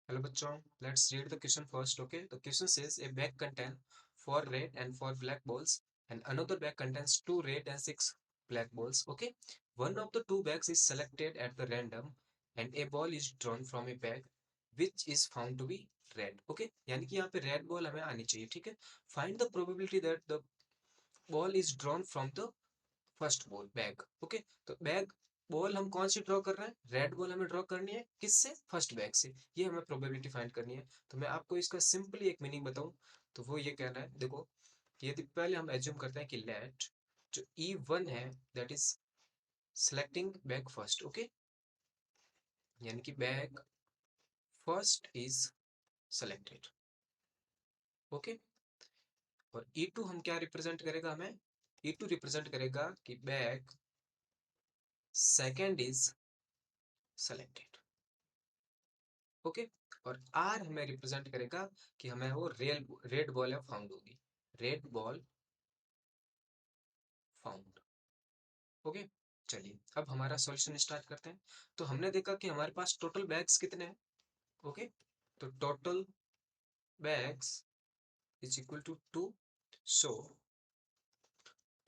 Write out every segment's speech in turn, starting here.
Hello bachon, let's read the question first. Okay, the question says a bag contains 4 red and 4 black balls, and another bag contains 2 red and 6 black balls. Okay, one of the two bags is selected at the random, and a ball is drawn from a bag which is found to be red. Okay, यानी कि यहाँ पे red ball हमें आनी चाहिए. ठीक है, find the probability that the ball is drawn from the first ball bag. Okay, तो बैग बॉल हम कौन सी ड्रॉ कर रहे हैं? रेड बॉल हमें ड्रॉ करनी है किससे? फर्स्ट बैग से. ये हमें प्रोबेबिलिटी फाइंड करनी है. तो मैं आपको इसका सिंपली एक मीनिंग बताऊं तो वो ये कह रहा है, देखो यदि पहले हम एज्यूम करते हैं कि लेट जो E1 है that is selecting bag first. Okay, यानी कि bag first is selected. Okay, और E2 हम क्या रिप्रेजेंट करेगा? हमें E2 रिप्रेजेंट करेगा कि bag second is selected. Okay, और आर हमें रिप्रेजेंट करेगा कि हमें वो रेड बॉल है फाउंड होगी. Red ball found. ओके, चलिए अब हमारा सॉल्यूशन स्टार्ट करते हैं. तो हमने देखा कि हमारे पास टोटल बैग्स कितने हैं. ओके, तो total bags is equal to 2. So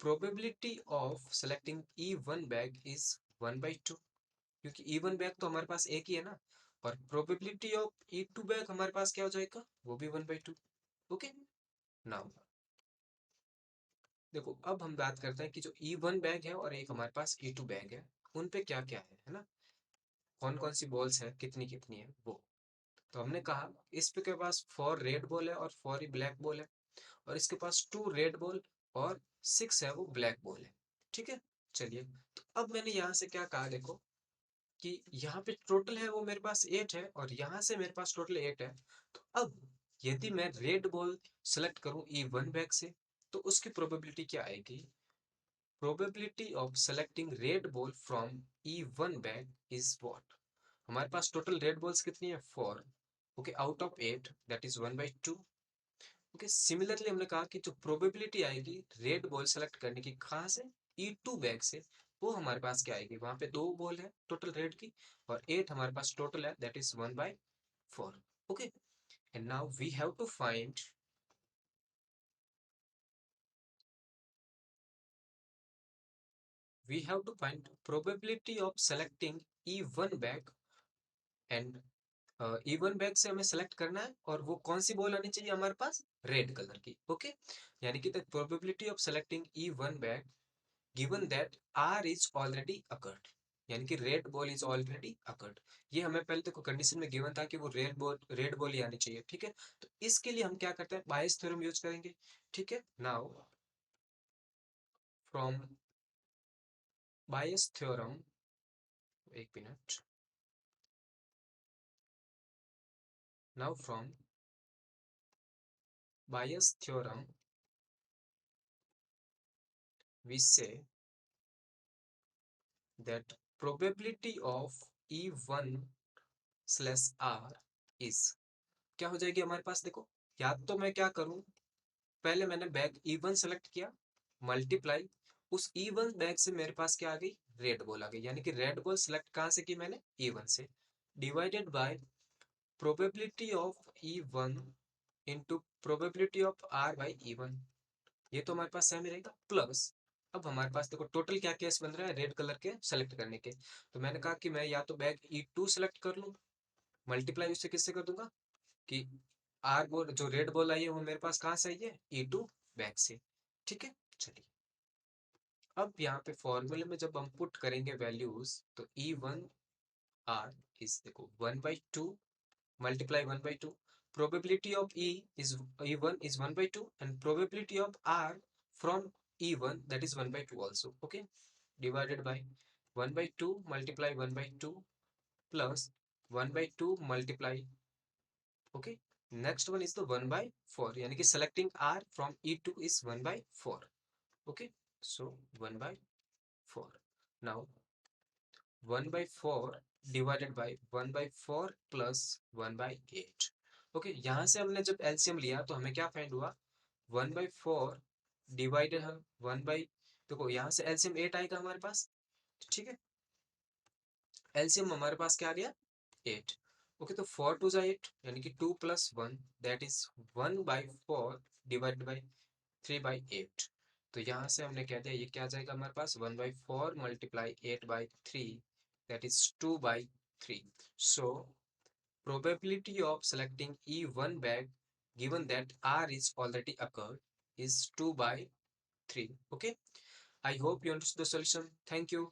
probability of selecting E1 bag is 1/2, क्योंकि E1 बैग तो हमारे पास एक ही है ना. और प्रोबेबिलिटी ऑफ E2 बैग हमारे पास क्या हो जाएगा? वो भी 1/2. ओके, नाउ देखो अब हम बात करते हैं कि जो E1 बैग है और एक हमारे पास E2 बैग है, उन पे क्या क्या है ना, कौन कौन सी बॉल्स है, कितनी कितनी है वो. तो हमने कहा इस पे के पास 4 रेड बॉल है और 4 ही ब्लैक बॉल है, और इसके पास 2 रेड बॉल और 6 है वो ब्लैक बॉल है. ठीक है, चलिए. तो अब मैंने यहाँ से क्या कहा, देखो कि यहाँ पे टोटल है वो मेरे पास 8 है और यहाँ से मेरे पास टोटल 8 है. तो अब यदि मैं रेड बॉल सेलेक्ट करूँ E1 बैग से तो उसकी प्रोबेबिलिटी क्या आएगी? Probability of selecting red ball from E1 bag is what? हमारे पास टोटल रेड बॉल्स कितनी है? 4. Okay, out of 8 that is 1/2. Okay, similarly हमने कहा कि जो प्रोबेबिलिटी आएगी रेड बॉल सेलेक्ट करने की कहाँ से? E2 बैग से, वो हमारे पास क्या आएगी? वहां पे 2 बॉल है टोटल रेड की और 8 हमारे पास टोटल है that is 1/4. Okay, and now we have to find probability of selecting E1 bag. एंड E1 बैग से हमें सेलेक्ट करना है और वो कौन सी बॉल आनी चाहिए हमारे पास? रेड कलर की. ओके, यानी कि the probability of selecting E1 bag given that R is already occurred, यानी कि red ball is already occurred. ये हमें पहले देखो कंडीशन में गिवन था कि वो रेड बॉल ही आनी चाहिए. ठीक है, तो इसके लिए हम क्या करते हैं? बायस थ्योरम यूज करेंगे. ठीक है, नाउ फ्रॉम बायस थ्योरम, एक minute, now from bias theorem we say that probability of E1 slash R is क्या हो जाएगी हमारे पास? देखो, या तो मैं क्या करूं, पहले मैंने बैग E1 सेलेक्ट किया, मल्टीप्लाई उस E1 बैग से मेरे पास क्या आ गई? रेड बॉल आ गई. यानी कि रेड बॉल सेलेक्ट कहां से की मैंने? E1 से, divided by probability of E1 into probability of R by E1. ये तो हमारे पास सेम ही रहेगा. प्लस अब हमारे पास देखो टोटल क्या केस बन रहा है रेड कलर के सेलेक्ट करने के. तो मैंने कहा कि मैं या तो बैग E2 सेलेक्ट कर लूं, मल्टीप्लाई उससे किससे कर दूंगा कि आर बॉल जो रेड बॉल आई है वो मेरे पास कहाँ से आई है? E2 बैग से. ठीक है, चलिए अब यहाँ पे फॉर्मूले में जब हम पुट करेंगे वैल्यूज तो E1 R इज देखो 1/2 multiply 1/2. Probability of E1 is 1/2 and probability of R from E1 that is 1/2 also. Okay, divided by 1/2 multiply 1/2 plus 1/2 multiply. Okay, next one is the 1/4 यानी कि selecting R from E2 is 1/4. Okay, so 1/4. Now 1/4 divided by 1/4 plus 1/8. Okay, यहाँ से हमने जब LCM लिया तो हमें क्या फाइंड हुआ? 1/4 डिवाइडेड है 1 बाई, देखो यहाँ से एलसीएम 8 आएगा हमारे पास. ठीक है, एलसीएम हमारे पास क्या आ गया? 8. ओके, तो 4 2 8 यानी कि 2 + 1 दैट इज 1/4 डिवाइड बाई 3/8। तो यहाँ से हमने कह दिया ये क्या आ जाएगा हमारे पास 1/4 multiply 8/3 that is 2/3। So probability of selecting E1 bag given that R is already occurred is 2/3. Okay, I hope you understood the solution. Thank you.